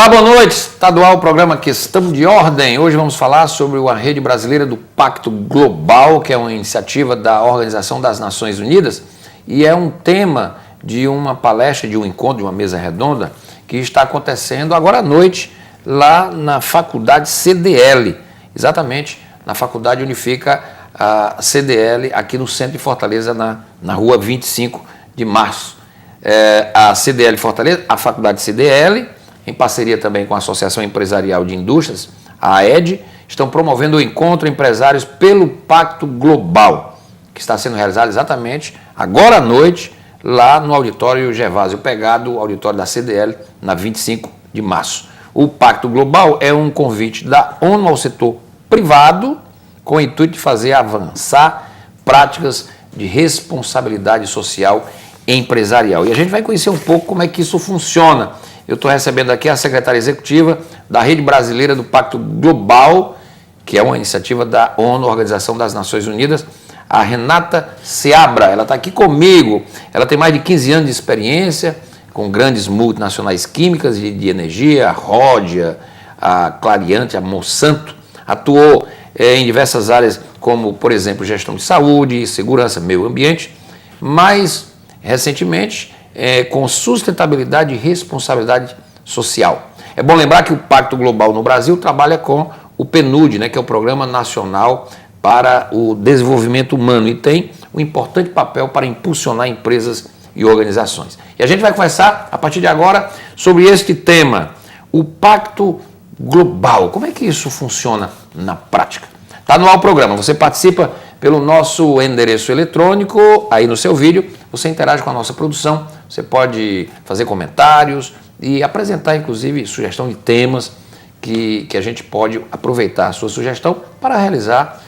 Olá, boa noite. Estadual, programa Questão de Ordem. Hoje vamos falar sobre a Rede Brasileira do Pacto Global, que é uma iniciativa da Organização das Nações Unidas e é um tema de uma palestra, de um encontro, de uma mesa redonda que está acontecendo agora à noite lá na Faculdade CDL, exatamente na Faculdade onde fica a CDL aqui no centro de Fortaleza, na rua 25 de março. A CDL Fortaleza, a Faculdade CDL, em parceria também com a Associação Empresarial de Indústrias, a AED, estão promovendo o Encontro Empresários pelo Pacto Global, que está sendo realizado exatamente agora à noite, lá no auditório Gervásio Pegado, auditório da CDL, na 25 de março. O Pacto Global é um convite da ONU ao setor privado, com o intuito de fazer avançar práticas de responsabilidade social empresarial. E a gente vai conhecer um pouco como é que isso funciona. Eu estou recebendo aqui a secretária executiva da Rede Brasileira do Pacto Global, que é uma iniciativa da ONU, Organização das Nações Unidas, a Renata Seabra. Ela está aqui comigo. Ela tem mais de 15 anos de experiência com grandes multinacionais químicas e de energia, a Rhodia, a Clariante, a Monsanto. Atuou em diversas áreas, como, por exemplo, gestão de saúde, segurança, meio ambiente, mas, recentemente, com sustentabilidade e responsabilidade social. É bom lembrar que o Pacto Global no Brasil trabalha com o PNUD, que é o Programa Nacional para o Desenvolvimento Humano, e tem um importante papel para impulsionar empresas e organizações. E a gente vai conversar, a partir de agora, sobre este tema, o Pacto Global. Como é que isso funciona na prática? Está no ar o programa, você participa pelo nosso endereço eletrônico, aí no seu vídeo, você interage com a nossa produção, você pode fazer comentários e apresentar, inclusive, sugestão de temas que a gente pode aproveitar a sua sugestão para realizar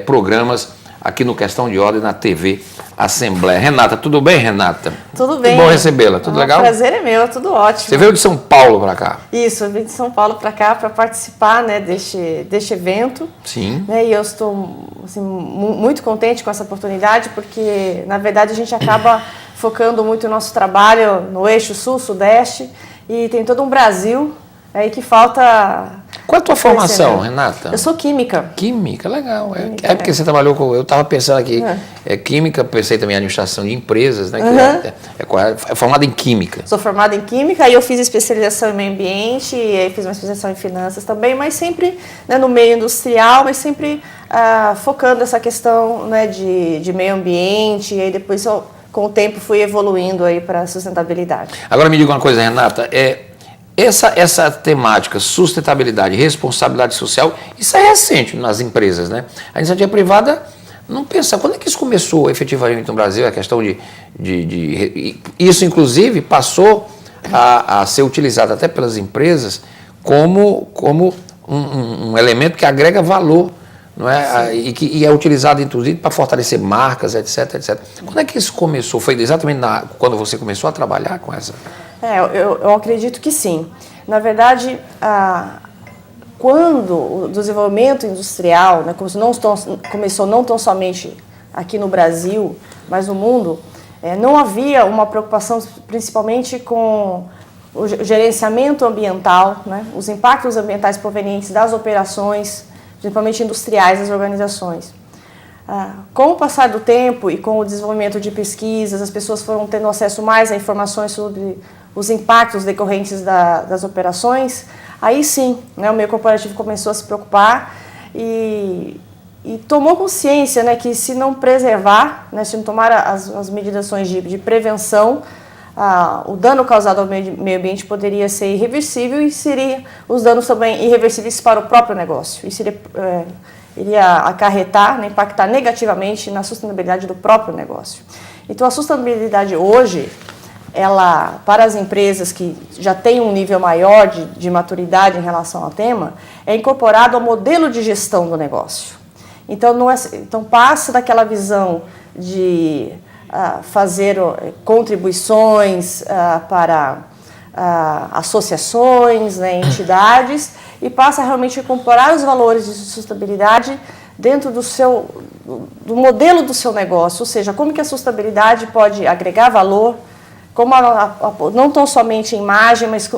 programas aqui no Questão de Ordem na TV Assembleia. Renata, tudo bem, Renata? Tudo bem. Que bom recebê-la, tudo legal? O prazer é meu, tudo ótimo. Você veio de São Paulo para cá? Isso, eu vim de São Paulo para cá para participar deste evento. Sim. E eu estou assim, muito contente com essa oportunidade, porque, na verdade, a gente acaba focando muito o nosso trabalho no eixo sul-sudeste e tem todo um Brasil aí que falta... Qual é a tua formação, Renata? Eu sou química. Química, legal. É porque você trabalhou com... Eu estava pensando aqui, química, pensei também em administração de empresas, né? É formada em química. Sou formada em química, aí eu fiz especialização em meio ambiente, e aí fiz uma especialização em finanças também, mas sempre no meio industrial, mas sempre focando nessa questão de meio ambiente, e aí depois, com o tempo, fui evoluindo aí para a sustentabilidade. Agora me diga uma coisa, Renata, essa temática, sustentabilidade, responsabilidade social, isso é recente nas empresas, né? A iniciativa privada não pensa, quando é que isso começou efetivamente no Brasil, a questão isso inclusive passou a ser utilizado até pelas empresas como um elemento que agrega valor, não é? E é utilizado inclusive para fortalecer marcas, etc, etc. Quando é que isso começou? Foi exatamente quando você começou a trabalhar com essa... Eu acredito que sim. Na verdade, quando o desenvolvimento industrial começou não tão somente aqui no Brasil, mas no mundo, não havia uma preocupação principalmente com o gerenciamento ambiental, os impactos ambientais provenientes das operações, principalmente industriais das organizações. Com o passar do tempo e com o desenvolvimento de pesquisas, as pessoas foram tendo acesso mais a informações sobre os impactos decorrentes das operações. Aí sim, o meio corporativo começou a se preocupar e tomou consciência que se não preservar, se não tomar as medidas de prevenção, o dano causado ao meio ambiente poderia ser irreversível e seria os danos também irreversíveis para o próprio negócio. Isso iria acarretar, impactar negativamente na sustentabilidade do próprio negócio. Então, a sustentabilidade hoje, para as empresas que já têm um nível maior de maturidade em relação ao tema, é incorporado ao modelo de gestão do negócio. Então passa daquela visão de fazer contribuições para associações, entidades, e passa realmente a incorporar os valores de sustentabilidade dentro do modelo do seu negócio, ou seja, como que a sustentabilidade pode agregar valor, como não tão somente em imagem, mas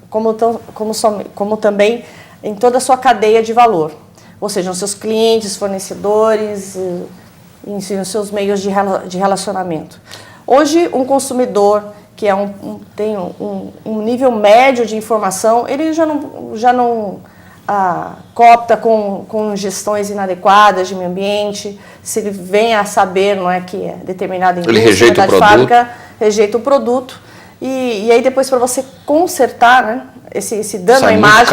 como também em toda a sua cadeia de valor, ou seja, nos seus clientes, fornecedores, enfim, nos seus meios de relacionamento. Hoje, um consumidor que tem um nível médio de informação, ele já não coopta com gestões inadequadas de meio ambiente. Se ele vem a saber, não é, que é determinada indústria, ele rejeita o produto. fábrica, rejeita o produto. E aí depois, para você consertar, né, esse dano à imagem,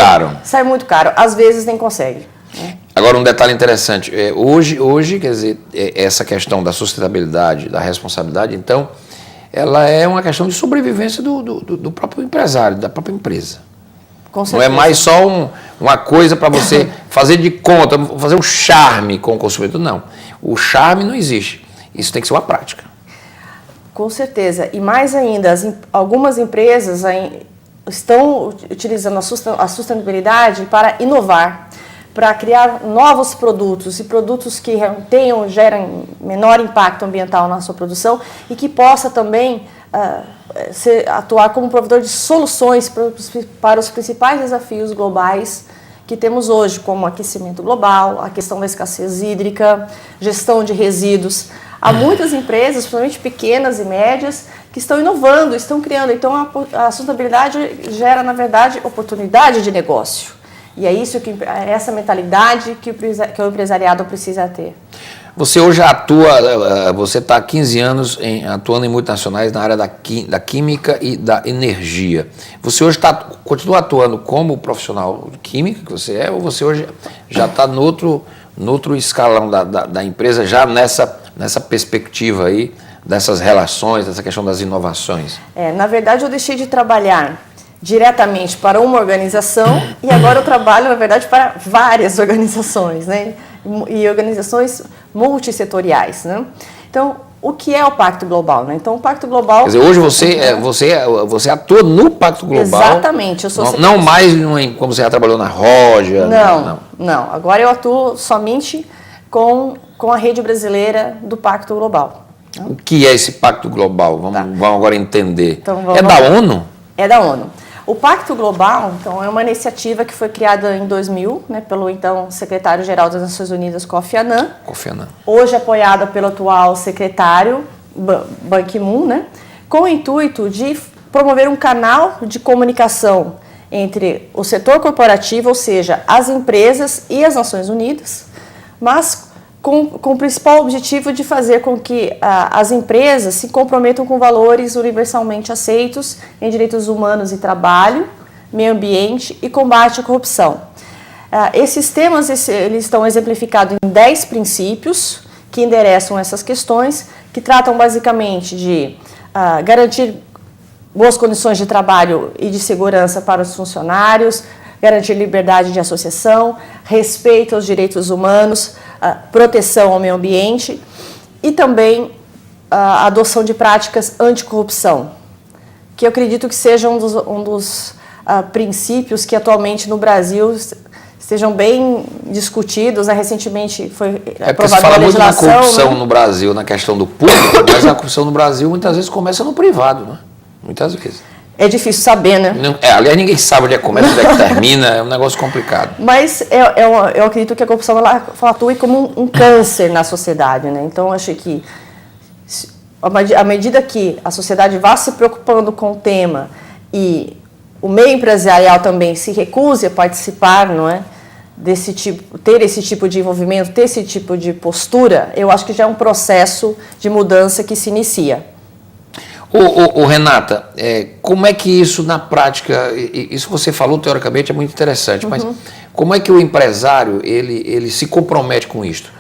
sai muito caro. Às vezes nem consegue. Né? Agora, um detalhe interessante. Hoje, quer dizer, essa questão da sustentabilidade, da responsabilidade, então, ela é uma questão de sobrevivência do próprio empresário, da própria empresa. Não é mais só uma coisa para você fazer de conta, fazer um charme com o consumidor. Não. O charme não existe. Isso tem que ser uma prática. Com certeza. E mais ainda, algumas empresas estão utilizando a sustentabilidade para inovar, para criar novos produtos e produtos que gerem menor impacto ambiental na sua produção e que possa também atuar como provedor de soluções para os principais desafios globais que temos hoje, como aquecimento global, a questão da escassez hídrica, gestão de resíduos. Há muitas empresas, principalmente pequenas e médias, que estão inovando, estão criando. Então, a sustentabilidade gera, na verdade, oportunidade de negócio. E é essa mentalidade que o empresariado precisa ter. Você hoje você está há 15 anos atuando em multinacionais na área da química e da energia. Você hoje continua atuando como profissional de química que você é, ou você hoje já está no outro escalão da empresa, já nessa perspectiva aí, dessas relações, dessa questão das inovações? Na verdade, eu deixei de trabalhar diretamente para uma organização e agora eu trabalho, na verdade, para várias organizações, né? E organizações multissetoriais, né? Então, o que é o Pacto Global, né? Então, o Pacto Global... Quer dizer, hoje você atua no Pacto Global. Exatamente. Eu sou não mais como você já trabalhou na Roja. Não. Agora eu atuo somente com a rede brasileira do Pacto Global. O que é esse Pacto Global? Vamos agora entender. Então, da ONU? É da ONU. O Pacto Global, então, é uma iniciativa que foi criada em 2000, né, pelo então secretário-geral das Nações Unidas, Kofi Annan. Hoje apoiada pelo atual secretário, Ban Ki-moon, né, com o intuito de promover um canal de comunicação entre o setor corporativo, ou seja, as empresas e as Nações Unidas, mas com o principal objetivo de fazer com que as empresas se comprometam com valores universalmente aceitos em direitos humanos e trabalho, meio ambiente e combate à corrupção. Esses temas eles estão exemplificados em 10 princípios que endereçam essas questões, que tratam basicamente de garantir boas condições de trabalho e de segurança para os funcionários, garantir liberdade de associação, respeito aos direitos humanos, proteção ao meio ambiente e também a adoção de práticas anticorrupção, que eu acredito que seja um dos princípios que atualmente no Brasil estejam bem discutidos. Recentemente foi aprovada uma legislação. Muito na corrupção no Brasil, na questão do público, mas a corrupção no Brasil muitas vezes começa no privado, né? Muitas vezes. É difícil saber, né? Aliás, ninguém sabe onde é que começa, onde é que termina, é um negócio complicado. Mas eu acredito que a corrupção ela atue como um câncer na sociedade, né? Então, eu acho que à medida que a sociedade vá se preocupando com o tema e o meio empresarial também se recuse a participar, não é? Ter esse tipo de envolvimento, ter esse tipo de postura, eu acho que já é um processo de mudança que se inicia. Renata, como é que isso na prática, isso você falou teoricamente é muito interessante, mas como é que o empresário ele se compromete com isto?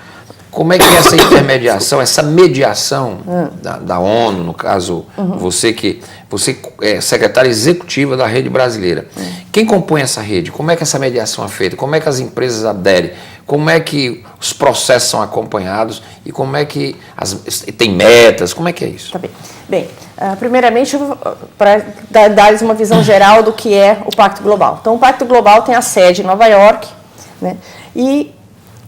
Como é que essa intermediação, essa mediação da ONU, no caso, você é secretária executiva da rede brasileira, quem compõe essa rede? Como é que essa mediação é feita? Como é que as empresas aderem? Como é que os processos são acompanhados? E como é que tem metas? Como é que é isso? Tá bem. Bem, primeiramente, para dar uma visão geral do que é o Pacto Global. Então, o Pacto Global tem a sede em Nova York, né, e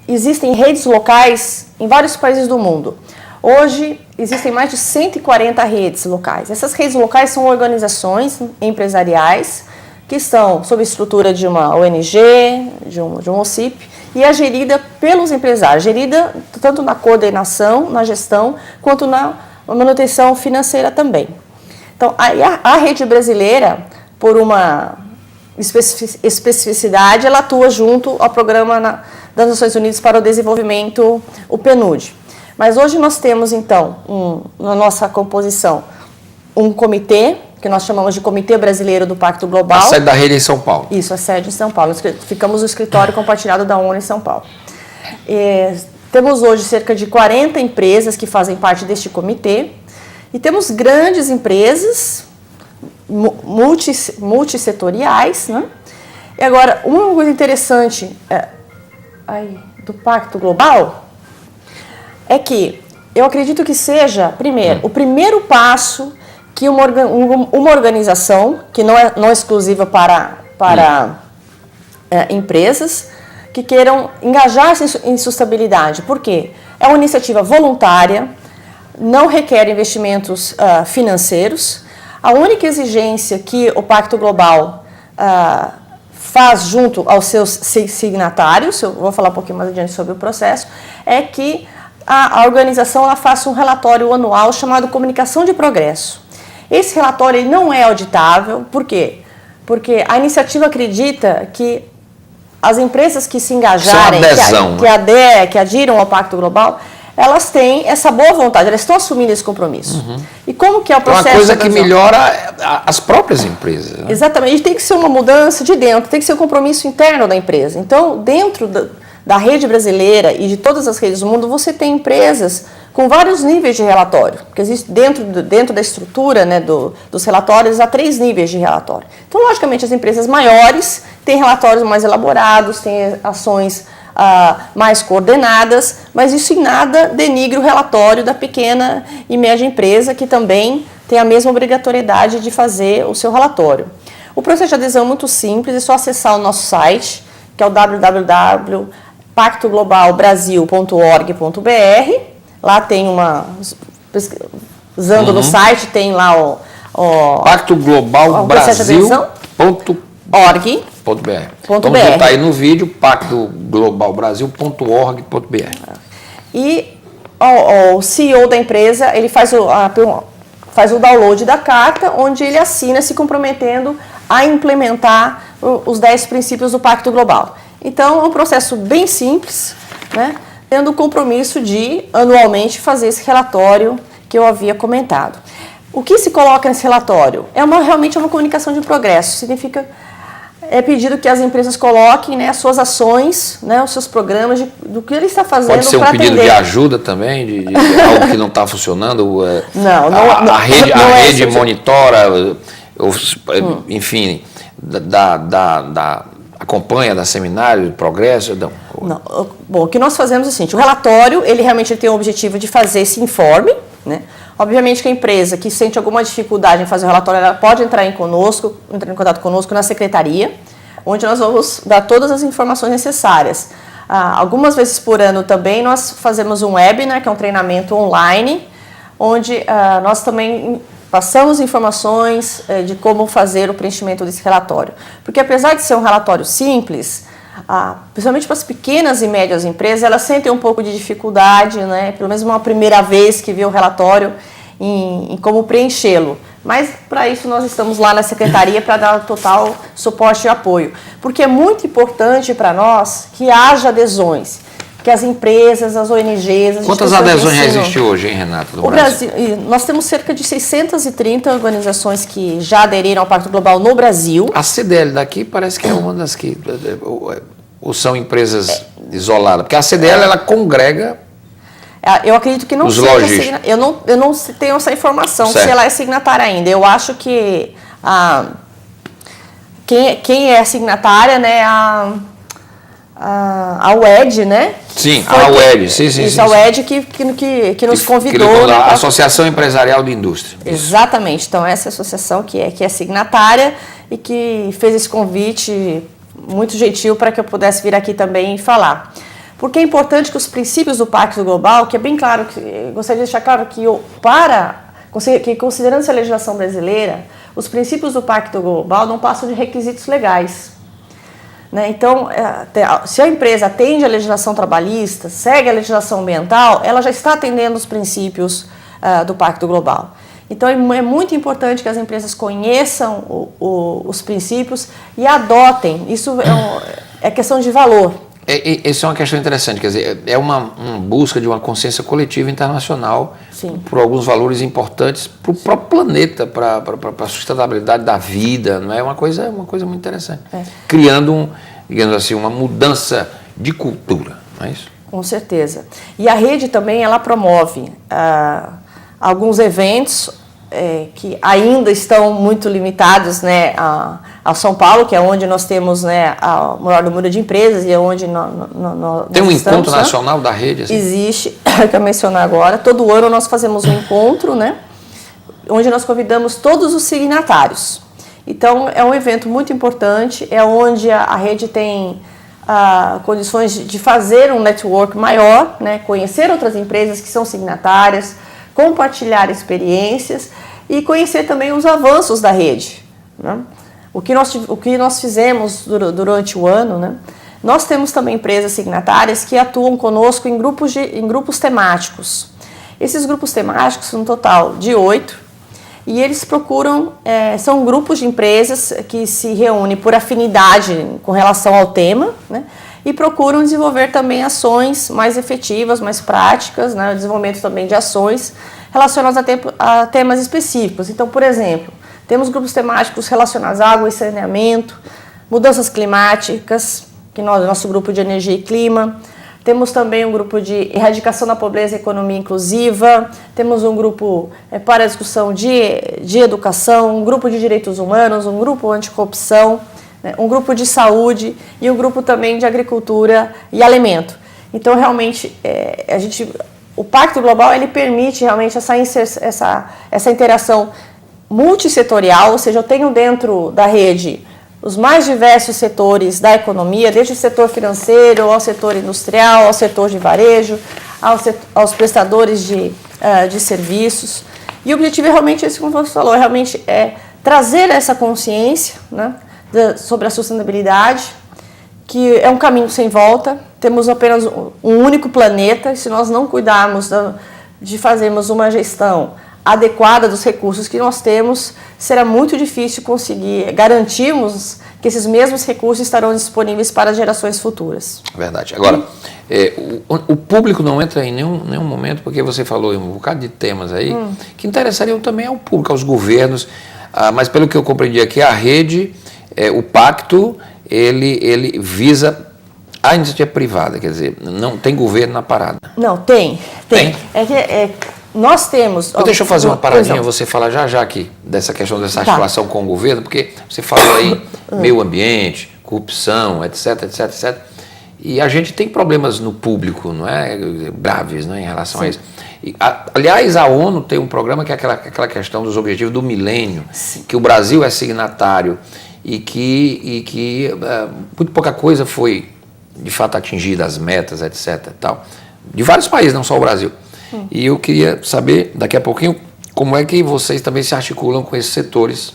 existem redes locais em vários países do mundo. Hoje, existem mais de 140 redes locais. Essas redes locais são organizações empresariais que estão sob estrutura de uma ONG, de um OCIP, e é gerida pelos empresários, gerida tanto na coordenação, na gestão, quanto na manutenção financeira também. Então, a rede brasileira, por uma especificidade, ela atua junto ao Programa das Nações Unidas para o Desenvolvimento, o PNUD. Mas hoje nós temos, então, na nossa composição, um comitê, que nós chamamos de Comitê Brasileiro do Pacto Global. A sede da rede é em São Paulo. Isso, a sede em São Paulo. Ficamos no escritório compartilhado da ONU em São Paulo. Temos hoje cerca de 40 empresas que fazem parte deste comitê. E temos grandes empresas multissetoriais, né? E agora, uma coisa interessante do Pacto Global é que eu acredito que seja, primeiro, o primeiro passo que uma organização, que não é exclusiva para empresas, que queiram engajar-se em sustentabilidade. Por quê? É uma iniciativa voluntária, não requer investimentos financeiros. A única exigência que o Pacto Global faz junto aos seus signatários, eu vou falar um pouquinho mais adiante sobre o processo, é que a organização ela faça um relatório anual chamado Comunicação de Progresso. Esse relatório ele não é auditável, por quê? Porque a iniciativa acredita que as empresas que se engajarem, que adiram ao Pacto Global, elas têm essa boa vontade, elas estão assumindo esse compromisso. E como que é o processo? É uma coisa que melhora as próprias empresas. Né? Exatamente, tem que ser uma mudança de dentro, tem que ser um compromisso interno da empresa. Então, dentro da rede brasileira e de todas as redes do mundo, você tem empresas com vários níveis de relatório, porque existe dentro da estrutura, né, dos relatórios, há 3 níveis de relatório. Então, logicamente, as empresas maiores têm relatórios mais elaborados, têm ações mais coordenadas, mas isso em nada denigre o relatório da pequena e média empresa, que também tem a mesma obrigatoriedade de fazer o seu relatório. O processo de adesão é muito simples, é só acessar o nosso site, que é o www.pactoglobalbrasil.org.br. Lá tem usando no site, tem lá o pactoglobalbrasil.org.br. Vamos botar aí no vídeo, pactoglobalbrasil.org.br. E o CEO da empresa, ele faz o download da carta, onde ele assina se comprometendo a implementar os 10 princípios do Pacto Global. Então, é um processo bem simples, né, tendo o compromisso de, anualmente, fazer esse relatório que eu havia comentado. O que se coloca nesse relatório? Realmente uma comunicação de progresso, significa... É pedido que as empresas coloquem, né, as suas ações, né, os seus programas, do que ele está fazendo para atender. Pode ser um pedido de ajuda também, de algo que não está funcionando? A rede monitora, enfim, acompanha, dá seminário, progresso? Não. Bom, o que nós fazemos é o seguinte, o relatório, ele realmente tem o objetivo de fazer esse informe, né? Obviamente que a empresa que sente alguma dificuldade em fazer o relatório, ela pode entrar em contato conosco na secretaria, onde nós vamos dar todas as informações necessárias. Algumas vezes por ano também nós fazemos um webinar, que é um treinamento online, onde nós também passamos informações de como fazer o preenchimento desse relatório. Porque apesar de ser um relatório simples, principalmente para as pequenas e médias empresas, elas sentem um pouco de dificuldade, né? Pelo menos uma primeira vez que vê o relatório, em como preenchê-lo. Mas para isso nós estamos lá na secretaria para dar total suporte e apoio. Porque é muito importante para nós que haja adesões, que as empresas, as ONGs... Quantas adesões já existem hoje, hein, Renata, no Brasil? Nós temos cerca de 630 organizações que já aderiram ao Pacto Global no Brasil. A CDL daqui parece que é uma das que... Ou são empresas isoladas? Porque a CDL, ela congrega... Eu acredito que não seja... Eu não tenho essa informação, certo, se ela é signatária ainda. Eu acho que quem é signatária, né, a UED, né? Sim, a UED, sim. Isso, a UED que nos convidou. A Associação Empresarial de Indústria. Exatamente. Então, essa associação que é signatária e que fez esse convite muito gentil para que eu pudesse vir aqui também e falar. Porque é importante que os princípios do Pacto Global, que é bem claro, gostaria de deixar claro que considerando-se a legislação brasileira, os princípios do Pacto Global não passam de requisitos legais. Né? Então, se a empresa atende a legislação trabalhista, segue a legislação ambiental, ela já está atendendo os princípios do Pacto Global. Então, é muito importante que as empresas conheçam os princípios e adotem. Isso é questão de valor. Isso é uma questão interessante, quer dizer, é uma busca de uma consciência coletiva internacional. Sim. Por alguns valores importantes para o próprio planeta, para a sustentabilidade da vida, não é uma coisa muito interessante. Criando, digamos assim, uma mudança de cultura, não é isso? Com certeza. E a rede também, ela promove alguns eventos que ainda estão muito limitados, né, a São Paulo, que é onde nós temos, né, o maior número de empresas e é onde nós tem um encontro nacional da rede? Assim? Existe, que eu mencionar agora. Todo ano nós fazemos um encontro, né, onde nós convidamos todos os signatários. Então, é um evento muito importante, é onde a rede tem condições de fazer um network maior, né, conhecer outras empresas que são signatárias, compartilhar experiências e conhecer também os avanços da rede. Né? O que nós fizemos durante o ano, né? Nós temos também empresas signatárias que atuam conosco em grupos temáticos. Esses grupos temáticos são um total de 8 e eles procuram, são grupos de empresas que se reúnem por afinidade com relação ao tema, né? E procuram desenvolver também ações mais efetivas, mais práticas, né? O desenvolvimento também de ações relacionadas a temas específicos. Então, por exemplo, temos grupos temáticos relacionados à água e saneamento, mudanças climáticas, que nosso grupo de energia e clima. Temos também um grupo de erradicação da pobreza e economia inclusiva. Temos um grupo para a discussão de educação, um grupo de direitos humanos, um grupo anticorrupção, um grupo de saúde e um grupo também de agricultura e alimento. Então, realmente, o Pacto Global ele permite realmente essa interação multissetorial, ou seja, eu tenho dentro da rede os mais diversos setores da economia, desde o setor financeiro, ao setor industrial, ao setor de varejo, aos prestadores de serviços. E o objetivo é realmente esse, como você falou, realmente trazer essa consciência, né, sobre a sustentabilidade, que é um caminho sem volta. Temos apenas um único planeta, e se nós não cuidarmos de fazermos uma gestão adequada dos recursos que nós temos, será muito difícil conseguir garantirmos que esses mesmos recursos estarão disponíveis para as gerações futuras. Verdade. Agora, o público não entra em nenhum momento, porque você falou em um bocado de temas aí, que interessariam também ao público, aos governos, mas pelo que eu compreendi aqui, a rede, o pacto, ele visa a iniciativa privada, quer dizer, não tem governo na parada. Não, tem. Nós temos... Deixa eu fazer uma paradinha, você falar já aqui, dessa questão dessa articulação com o governo, porque você falou aí meio ambiente, corrupção, etc. E a gente tem problemas no público, não é? Graves, não é? Em relação a isso. Aliás, a ONU tem um programa que é aquela questão dos objetivos do milênio, que o Brasil é signatário e que muito pouca coisa foi, de fato, atingida, as metas, etc. Tal, de vários países, não só o Brasil. E eu queria saber, daqui a pouquinho, como é que vocês também se articulam com esses setores,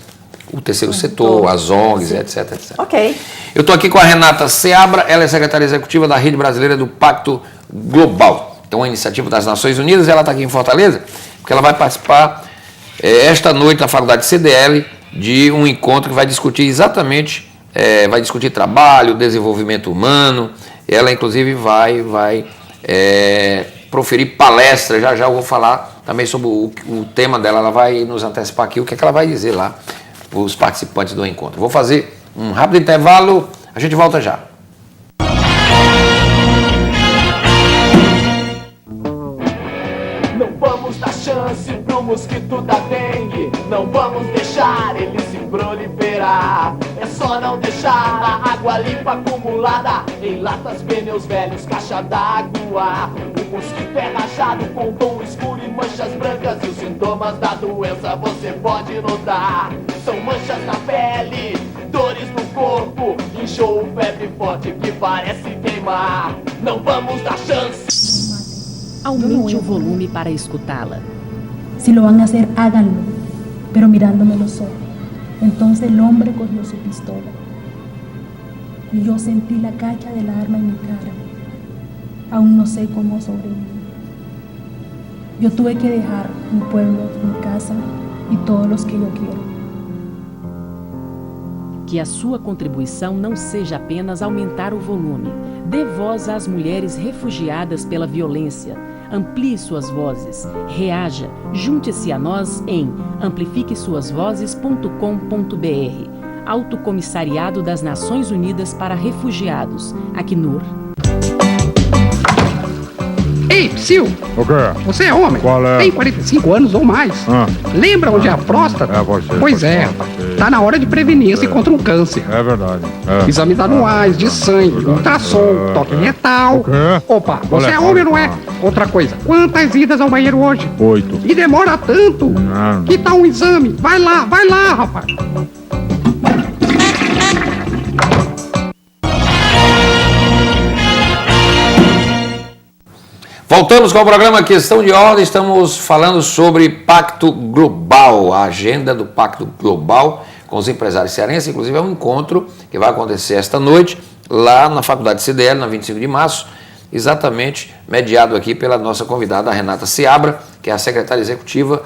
o terceiro setor, as ONGs, etc. Ok. Eu estou aqui com a Renata Seabra, ela é secretária executiva da Rede Brasileira do Pacto Global. Então, uma iniciativa das Nações Unidas, ela está aqui em Fortaleza, porque ela vai participar esta noite na Faculdade CDL de um encontro que vai discutir exatamente, vai discutir trabalho, desenvolvimento humano. Ela, inclusive, vai proferir palestra, já eu vou falar também sobre o tema dela, ela vai nos antecipar aqui o que ela vai dizer lá para os participantes do encontro. Vou fazer um rápido intervalo, a gente volta já. Não vamos dar chance pro mosquito da dengue, não vamos deixar ele se proliferar. É só não deixar a água limpa acumulada em latas, pneus velhos, caixa d'água. O mosquito é rachado com tom escuro e manchas brancas, e os sintomas da doença você pode notar. São manchas na pele, dores no corpo, enjoo, febre forte que parece queimar. Não vamos dar chance. Aumente o volume para escutá-la. Si lo van a hacer, háganlo, pero mirándome los ojos. Entonces el hombre cogió su pistola y yo sentí la cacha del arma en mi cara. Aún no sé cómo sobreviví. Yo tuve que dejar mi pueblo, mi casa e todos os que eu quero. Que a sua contribuição não seja apenas aumentar o volume. Dê voz às mulheres refugiadas pela violência. Amplie suas vozes. Reaja. Junte-se a nós em amplifiquesuasvozes.com.br. Alto Comissariado das Nações Unidas para Refugiados. Acnur. Ei, Psyu, O quê? você é homem? Qual é? Tem 45 anos ou mais. Lembra onde é a próstata? É você. Pois é, Sei. tá na hora de prevenir-se contra um câncer. É verdade. Exames anuais, de sangue, ultrassom, toque retal. O quê? Opa, você é homem ou não é? Outra coisa, quantas idas ao banheiro hoje? 8. E demora tanto? Que tal um exame? Vai lá, rapaz. Voltamos com o programa Questão de Ordem, estamos falando sobre Pacto Global, a agenda do Pacto Global com os empresários cearenses, inclusive é um encontro que vai acontecer esta noite, lá na Faculdade CDL, na 25 de março, exatamente mediado aqui pela nossa convidada Renata Seabra, que é a secretária executiva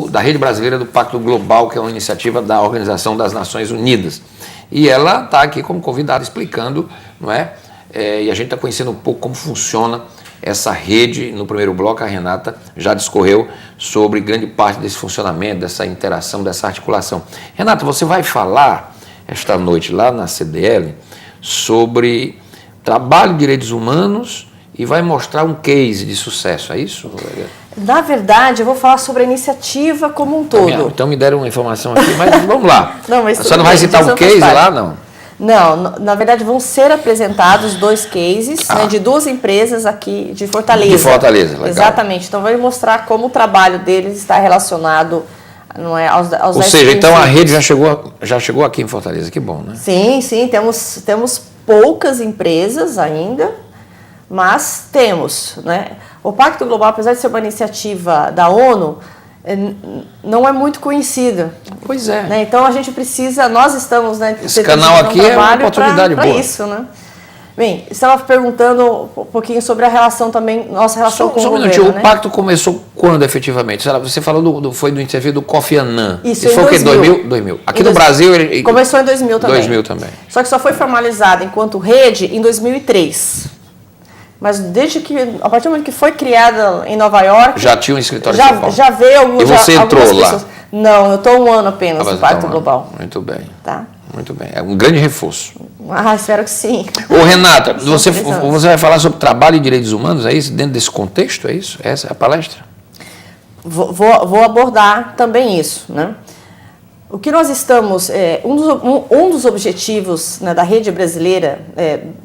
da Rede Brasileira do Pacto Global, que é uma iniciativa da Organização das Nações Unidas. E ela está aqui como convidada explicando, não é? E a gente está conhecendo um pouco como funciona essa rede. No primeiro bloco, a Renata já discorreu sobre grande parte desse funcionamento, dessa interação, dessa articulação. Renata, você vai falar esta noite lá na CDL sobre trabalho de direitos humanos e vai mostrar um case de sucesso, é isso? Na verdade, eu vou falar sobre a iniciativa como um todo. Então me deram uma informação aqui, mas vamos lá. Não, mas você não vai citar um case lá, não? Não, na verdade vão ser apresentados 2 cases de 2 empresas aqui de Fortaleza. De Fortaleza, legal. Exatamente, então vai mostrar como o trabalho deles está relacionado, não é, aos Ou seja, então a rede já chegou aqui em Fortaleza, que bom, né? Sim, temos poucas empresas ainda, mas temos, né? O Pacto Global, apesar de ser uma iniciativa da ONU, não é muito conhecida. Pois é. Né? Então a gente precisa, nós estamos, né? Esse canal aqui é uma oportunidade boa. Para isso, né? Bem, estava perguntando um pouquinho sobre a relação também, nossa relação com o governo. Só um minutinho, né? o pacto começou quando efetivamente? Você falou foi do iniciativa do Kofi Annan. Isso, foi em o quê? 2000. 2000. Aqui no Brasil ele começou em 2000 também. 2000 também. Só que só foi formalizado enquanto rede em 2003. Mas a partir do momento que foi criada em Nova York... Já tinha um escritório em São Paulo. Já veio alguns... E você entrou lá? Não, eu estou 1 ano apenas no Pacto Global. Muito bem. Tá. Muito bem. É um grande reforço. Espero que sim. Ô Renata, você vai falar sobre trabalho e direitos humanos, é isso? Dentro desse contexto, é isso? Essa é a palestra? Vou abordar também isso, né? O que nós estamos... um dos objetivos, né, da rede brasileira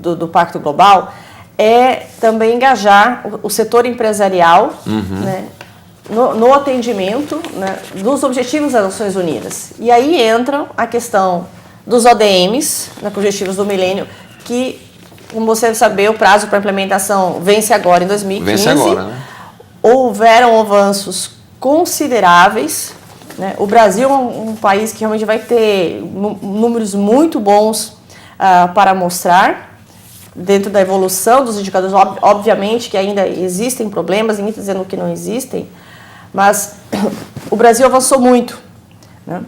do Pacto Global é também engajar o setor empresarial, né, no atendimento, né, dos objetivos das Nações Unidas. E aí entra a questão dos ODMs, né, Objetivos do Milênio, que, como você deve saber, o prazo para implementação vence agora em 2015. Vence agora, né? Houveram avanços consideráveis, né? O Brasil é um país que realmente vai ter números muito bons para mostrar, dentro da evolução dos indicadores. Obviamente que ainda existem problemas, ninguém está dizendo que não existem, mas o Brasil avançou muito, né?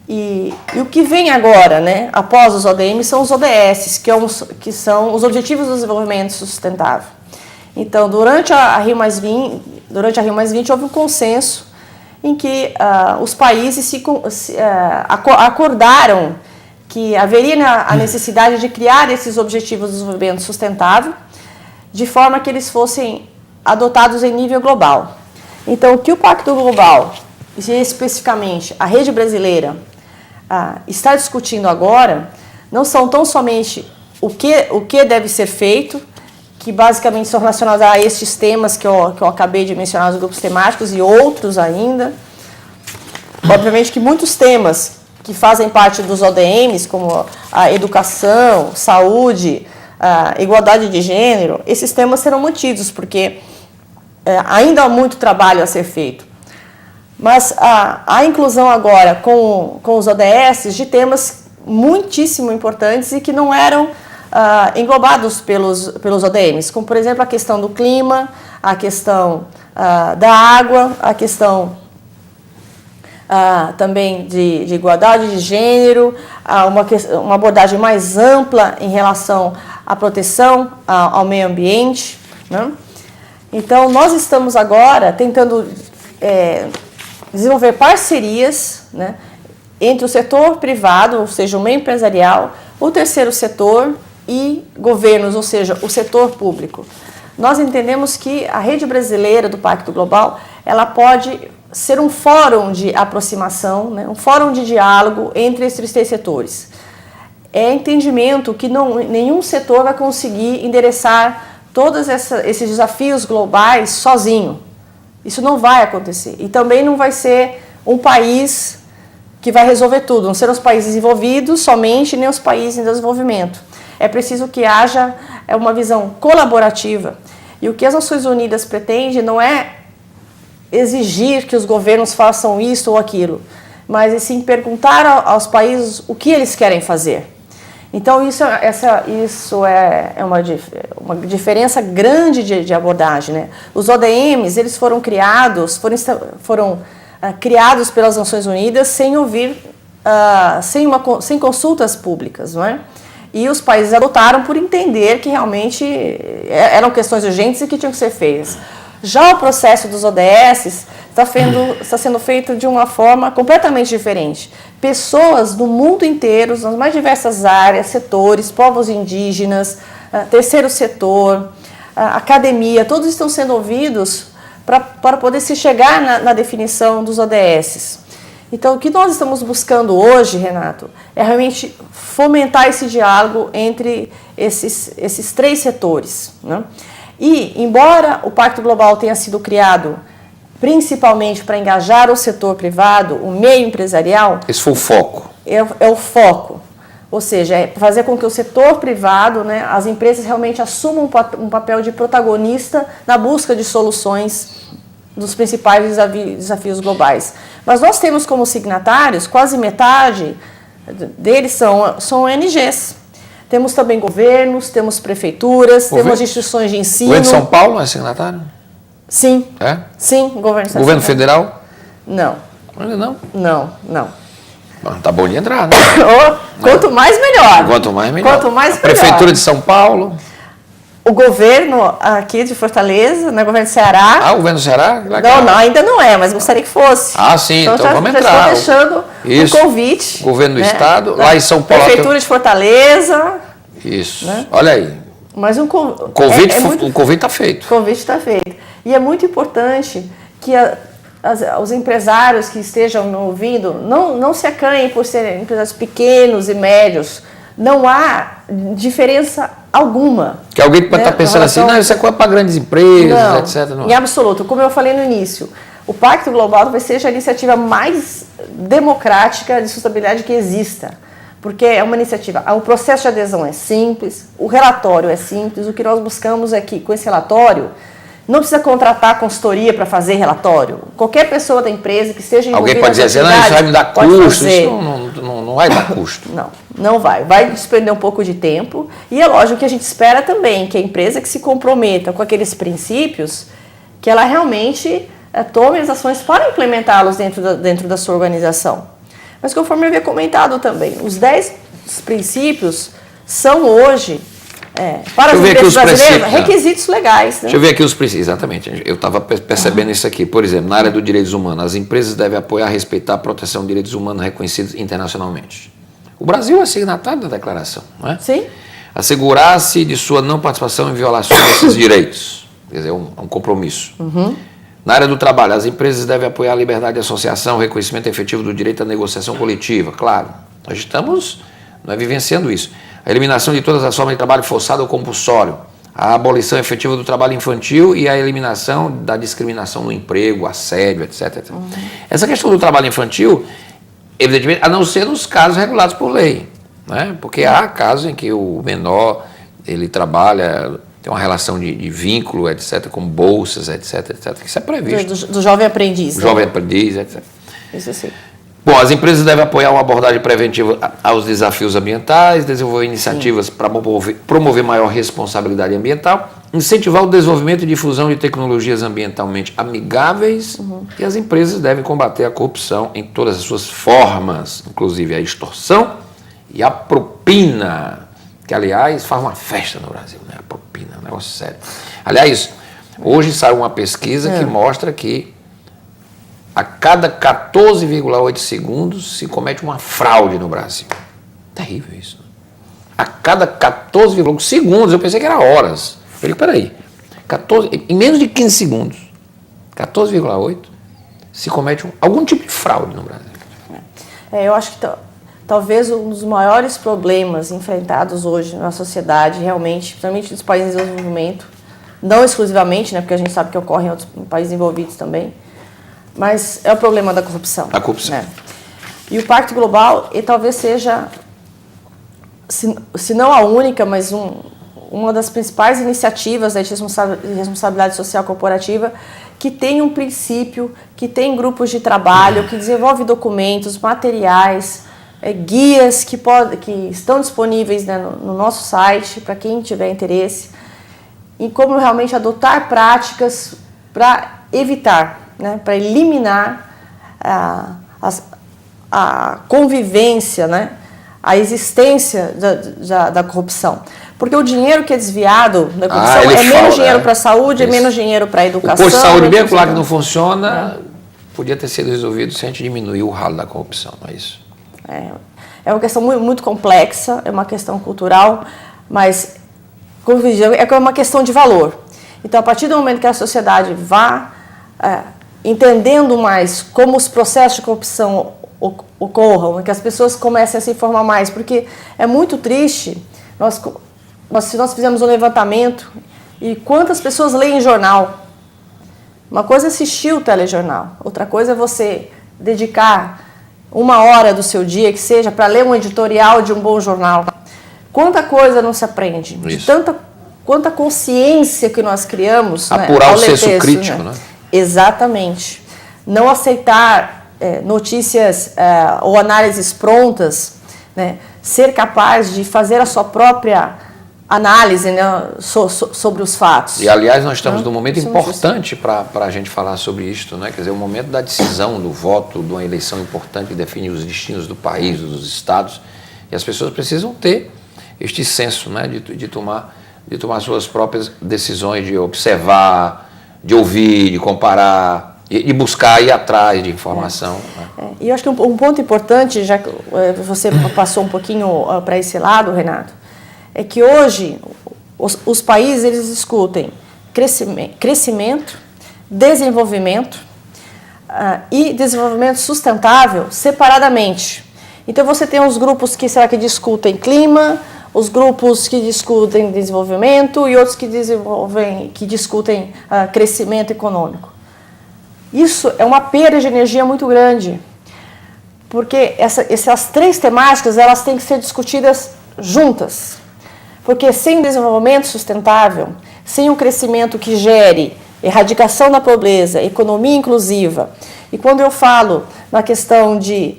E o que vem agora, né, após os ODMs, são os ODS, que são os Objetivos do Desenvolvimento Sustentável. Então, durante a Rio+20 houve um consenso em que os países acordaram que haveria a necessidade de criar esses Objetivos do Desenvolvimento Sustentável de forma que eles fossem adotados em nível global. Então, o que o Pacto Global, e especificamente a Rede Brasileira, está discutindo agora, não são tão somente o que deve ser feito, que basicamente são relacionados a estes temas que eu acabei de mencionar, os grupos temáticos e outros ainda. Obviamente que muitos temas que fazem parte dos ODMs, como a educação, saúde, a igualdade de gênero, esses temas serão mantidos, porque ainda há muito trabalho a ser feito. Mas a inclusão agora com os ODS de temas muitíssimo importantes e que não eram englobados pelos ODMs, como, por exemplo, a questão do clima, a questão da água, a questão também de igualdade de gênero, uma abordagem mais ampla em relação à proteção ao meio ambiente, né? Então, nós estamos agora tentando desenvolver parcerias, né, entre o setor privado, ou seja, o meio empresarial, o terceiro setor e governos, ou seja, o setor público. Nós entendemos que a rede brasileira do Pacto Global, ela pode ser um fórum de aproximação, né, um fórum de diálogo entre esses três setores. É entendimento que nenhum setor vai conseguir endereçar todos esses desafios globais sozinho. Isso não vai acontecer. E também não vai ser um país que vai resolver tudo. Não serão os países desenvolvidos somente, nem os países em desenvolvimento. É preciso que haja uma visão colaborativa. E o que as Nações Unidas pretende não é exigir que os governos façam isso ou aquilo, mas sim perguntar aos países o que eles querem fazer. Então, isso é uma diferença grande de abordagem, né? Os ODMs, eles foram criados pelas Nações Unidas sem sem consultas públicas, não é? E os países adotaram por entender que realmente eram questões urgentes e que tinham que ser feitas. Já o processo dos ODS está sendo feito de uma forma completamente diferente. Pessoas do mundo inteiro, nas mais diversas áreas, setores, povos indígenas, terceiro setor, academia, todos estão sendo ouvidos para poder se chegar na definição dos ODS. Então, o que nós estamos buscando hoje, Renato, é realmente fomentar esse diálogo entre esses três setores, né? E, embora o Pacto Global tenha sido criado principalmente para engajar o setor privado, o meio empresarial... Esse foi o foco. É o foco. Ou seja, é fazer com que o setor privado, né, as empresas realmente assumam um papel de protagonista na busca de soluções dos principais desafios globais. Mas nós temos como signatários, quase metade deles são ONGs. Temos também governos, temos prefeituras, temos instituições de ensino. O governo de São Paulo é signatário? Sim. É? Sim, o governo está Governo federal? Não. Ainda não? Não. Bom, tá bom de entrar, né? Quanto mais, melhor. Quanto mais, melhor. Quanto mais, melhor. Prefeitura de São Paulo? O governo aqui de Fortaleza, né, o governo do Ceará. O governo do Ceará? Legal. Não, ainda não é, mas gostaria que fosse. Sim, então vamos entrar. Já estou deixando um convite. Governo do né, Estado, lá em São Paulo. Prefeitura de Fortaleza. Isso, né? Olha aí. Mas o convite está feito. O convite está feito. E é muito importante que os empresários que estejam ouvindo não se acanhem por serem empresários pequenos e médios. Não há diferença alguma. Que alguém pode estar pensando assim, não, isso é coisa para grandes empresas, etc. Não, em absoluto. Como eu falei no início, o Pacto Global vai ser a iniciativa mais democrática de sustentabilidade que exista. Porque é uma iniciativa, o processo de adesão é simples, o relatório é simples, o que nós buscamos é que, com esse relatório, não precisa contratar consultoria para fazer relatório. Qualquer pessoa da empresa que esteja envolvida... Alguém pode dizer assim, não, isso vai me dar custo, isso não vai dar custo. Não vai. Vai despender um pouco de tempo. E é lógico que a gente espera também que a empresa que se comprometa com aqueles princípios, que ela realmente tome as ações para implementá-los dentro da sua organização. Mas conforme eu havia comentado também, os 10 princípios são hoje... para as empresas brasileiras, requisitos legais. Né? Deixa eu ver aqui os princípios, exatamente. Eu estava percebendo isso aqui. Por exemplo, na área dos direitos humanos, as empresas devem apoiar, respeitar a proteção de direitos humanos reconhecidos internacionalmente. O Brasil é signatário da declaração, não é? Sim. Assegurar-se de sua não participação em violações desses direitos. Quer dizer, é um compromisso. Uhum. Na área do trabalho, as empresas devem apoiar a liberdade de associação, o reconhecimento efetivo do direito à negociação coletiva. Claro, nós estamos vivenciando isso. A eliminação de todas as formas de trabalho forçado ou compulsório, a abolição efetiva do trabalho infantil e a eliminação da discriminação no emprego, assédio, etc. Uhum. Essa questão do trabalho infantil, evidentemente, a não ser nos casos regulados por lei, né? Porque há casos em que o menor ele trabalha tem uma relação de vínculo, etc., com bolsas, etc., etc., isso é previsto. Do jovem aprendiz. Do jovem aprendiz, etc. Isso sim. Bom, as empresas devem apoiar uma abordagem preventiva aos desafios ambientais, desenvolver iniciativas para promover maior responsabilidade ambiental, incentivar o desenvolvimento e difusão de tecnologias ambientalmente amigáveis, e as empresas devem combater a corrupção em todas as suas formas, inclusive a extorsão e a propina, que, aliás, faz uma festa no Brasil, né? A propina, é um negócio sério. Aliás, hoje saiu uma pesquisa que mostra que a cada 14,8 segundos se comete uma fraude no Brasil. Terrível isso. A cada 14,8 segundos, eu pensei que era horas. Eu falei, peraí, em menos de 15 segundos, 14,8, se comete algum tipo de fraude no Brasil. Eu acho que talvez um dos maiores problemas enfrentados hoje na sociedade, realmente, principalmente nos países em desenvolvimento, não exclusivamente, né, porque a gente sabe que ocorre em outros países envolvidos também, mas é o problema da corrupção. A corrupção. Né? E o Pacto Global, ele talvez seja, se não a única, mas uma das principais iniciativas de responsabilidade social corporativa que tem um princípio, que tem grupos de trabalho, que desenvolve documentos, materiais, guias que estão disponíveis, né, no nosso site, para quem tiver interesse, em como realmente adotar práticas para evitar, né, para eliminar a convivência, né, a existência da corrupção. Porque o dinheiro que é desviado da corrupção é menos dinheiro para a saúde, é menos dinheiro para a educação. O posto de saúde mesmo lá que não funciona, podia ter sido resolvido se a gente diminuir o ralo da corrupção, não é isso? É uma questão muito, muito complexa, é uma questão cultural, mas, como eu disse, é uma questão de valor. Então, a partir do momento que a sociedade vá entendendo mais como os processos de corrupção ocorram, que as pessoas comecem a se informar mais, porque é muito triste, se nós fizermos um levantamento, e quantas pessoas leem jornal. Uma coisa é assistir o telejornal, outra coisa é você dedicar 1 hora do seu dia, que seja, para ler um editorial de um bom jornal. Quanta coisa não se aprende, de quanta consciência que nós criamos. Apurar, né, o senso texto, crítico, né? Exatamente. Não aceitar notícias ou análises prontas, né? Ser capaz de fazer a sua própria análise, né, sobre os fatos. E, aliás, nós estamos num momento importante para a gente falar sobre isto, né? Quer dizer, o momento da decisão do voto, de uma eleição importante que define os destinos do país, dos estados, e as pessoas precisam ter este senso, né, de tomar suas próprias decisões, de observar, de ouvir, de comparar, de buscar, ir atrás de informação. Né? E eu acho que um ponto importante, já que você passou um pouquinho para esse lado, Renato, é que hoje os países eles discutem crescimento, desenvolvimento e desenvolvimento sustentável separadamente. Então você tem os grupos que discutem clima, os grupos que discutem desenvolvimento e outros que discutem crescimento econômico. Isso é uma perda de energia muito grande, porque essas 3 temáticas elas têm que ser discutidas juntas. Porque sem desenvolvimento sustentável, sem um crescimento que gere erradicação da pobreza, economia inclusiva, e quando eu falo na questão de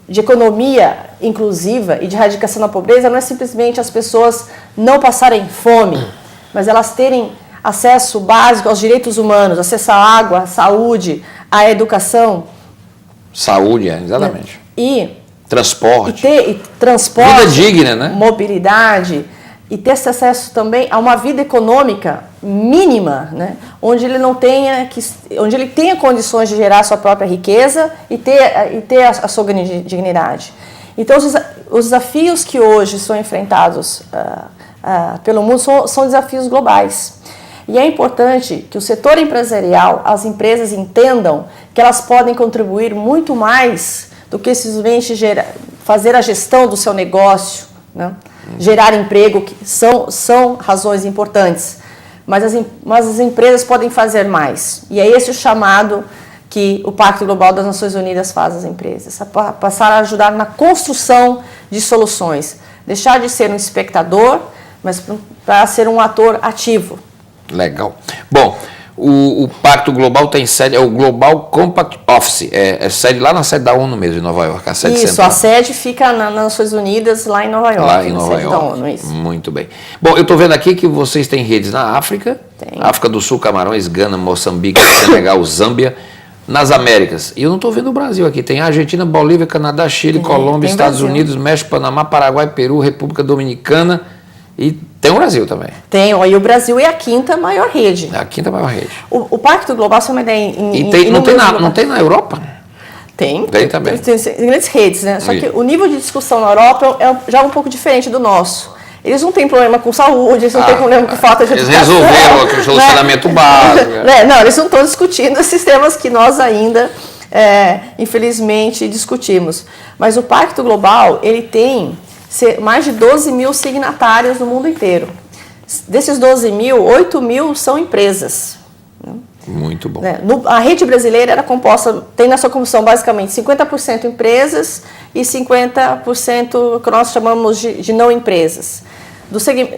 economia inclusiva e de erradicação da pobreza, não é simplesmente as pessoas não passarem fome, mas elas terem acesso básico aos direitos humanos, acesso à água, à saúde, à educação. Saúde, exatamente. Né? E transporte. Transporte, vida digna, né? Mobilidade, e ter esse acesso também a uma vida econômica mínima, né? Onde ele tenha condições de gerar a sua própria riqueza e ter a sua dignidade. Então, os desafios que hoje são enfrentados pelo mundo são desafios globais. E é importante que o setor empresarial, as empresas entendam que elas podem contribuir muito mais do que simplesmente fazer a gestão do seu negócio, né? Gerar emprego, que são razões importantes, mas as empresas podem fazer mais. E é esse o chamado que o Pacto Global das Nações Unidas faz às empresas, passar a ajudar na construção de soluções, deixar de ser um espectador, mas para ser um ator ativo. Legal. Bom, o Pacto Global tem sede, é o Global Compact Office, é sede lá na sede da ONU mesmo, em Nova York, a sede Isso, central. a sede fica nas Nações Unidas, lá em Nova York. Lá em Nova York. Da ONU, isso. Muito bem. Bom, eu estou vendo aqui que vocês têm redes na África, Tem. África do Sul, Camarões, Gana, Moçambique, Senegal, Zâmbia, nas Américas. E eu não estou vendo o Brasil aqui. Tem Argentina, Bolívia, Canadá, Chile, Colômbia, tem Estados Brasil. Unidos, México, Panamá, Paraguai, Peru, República Dominicana e tem o Brasil também. Tem, e o Brasil é a 5ª maior rede. É a 5ª maior rede. O Pacto Global, se uma ideia... Não tem na Europa? Tem também. Tem grandes redes, né? Só Isso. que o nível de discussão na Europa é já um pouco diferente do nosso. Eles não têm problema com saúde, eles não têm problema com falta de eles educação. resolveram aquele solucionamento básico. Não, eles não estão discutindo esses temas que nós ainda, infelizmente, discutimos. Mas o Pacto Global, ele tem mais de 12 mil signatários no mundo inteiro. Desses 12 mil, 8 mil são empresas. Muito bom. A rede brasileira era composta, tem na sua composição basicamente 50% empresas e 50% que nós chamamos de não empresas.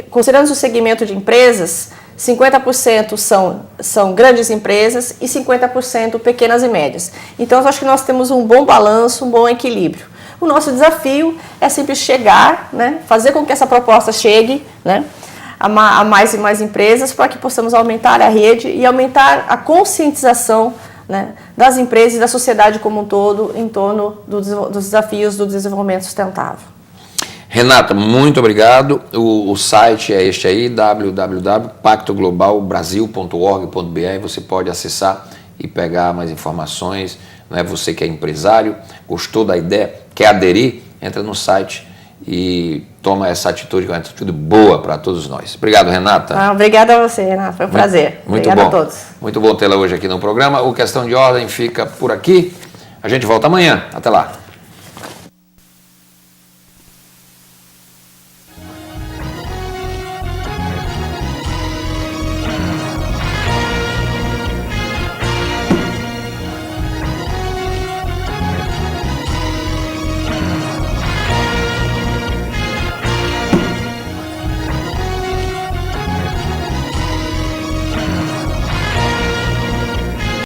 Considerando o segmento de empresas, 50% são grandes empresas e 50% pequenas e médias. Então, eu acho que nós temos um bom balanço, um bom equilíbrio. O nosso desafio é sempre chegar, né, fazer com que essa proposta chegue, né, a mais e mais empresas, para que possamos aumentar a rede e aumentar a conscientização, né, das empresas e da sociedade como um todo em torno dos desafios do desenvolvimento sustentável. Renata, muito obrigado. O site é este aí, www.pactoglobalbrasil.org.br. Você pode acessar e pegar mais informações. Né? Você que é empresário, gostou da ideia, quer aderir, entra no site e toma essa atitude, que é uma atitude boa para todos nós. Obrigado, Renata. Obrigada a você, Renata. Foi um prazer. Muito Obrigada bom. a todos. Muito bom tê-la hoje aqui no programa. O Questão de Ordem fica por aqui. A gente volta amanhã. Até lá.